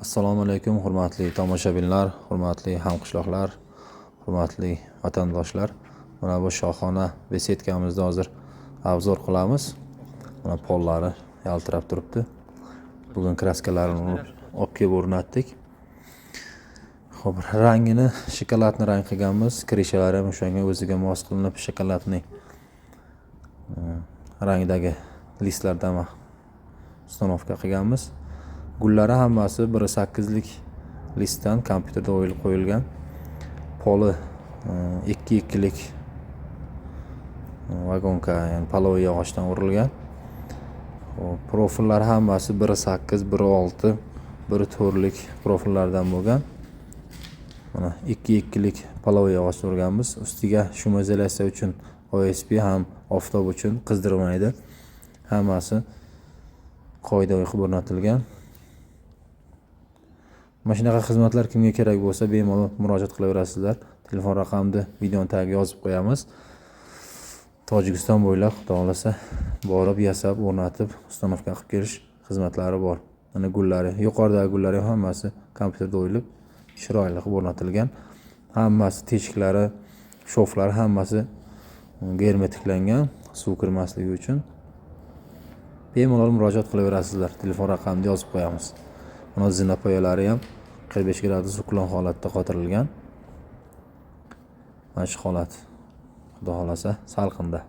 Assalomu alaykum, hurmatli tomoshabinlar, hurmatli hamqishloqlar, hurmatli vatandoshlar. Mana bu shohona besetkamizda hozir obzor qilamiz. Mana pollari yaltirab turibdi. Bugun kraskalarini olib kelib o'rnatdik. Xo'p, rangini shokoladni rang qilganmiz. Krishalari ham o'shanga o'ziga mos qilinib shokoladning rangdagi listlardan ustanovka qilganmiz. Gullari hammasi 1.8 lik listdan kompyuterda o'yilib qo'yilgan. Poli 2.2 lik vagonka, ya'ni paloviy yog'ochdan urilgan. Profillari hammasi 1.8, 1.6, 1.4 lik profillardan bo'lgan. Mana 2.2 lik paloviy yog'och urganmiz. Ustiga shum izolyatsiya uchun OSB ham oftob uchun qizdirmaydi. Hammasi qoidaviy qilib o'rnatilgan. Mana shunaqa xizmatlar kimga kerak bo'lsa bemalol murojaat qilaverasizlar. Telefon raqamni videoning tagiga yozib qo'yamiz. Tojikiston bo'ylab xudo xolasa borib yasab, o'rnatib, ustanovka qilib kelish xizmatlari bor. Mana gullari, yuqoridagi gullar ham hammasi kompyuterda o'yilib, chiroyli qilib o'rnatilgan. Hammasi teshiklari, shoflari hammasi germetiklangan, suv kirmasligi uchun. Bemalol murojaat qilaverasizlar. Telefon raqamni yozib qo'yamiz. Mana zinapoyalari ham 45 gradus uklon holatda qotirilgan. Mana shu holat, xudo xolasa salqinda.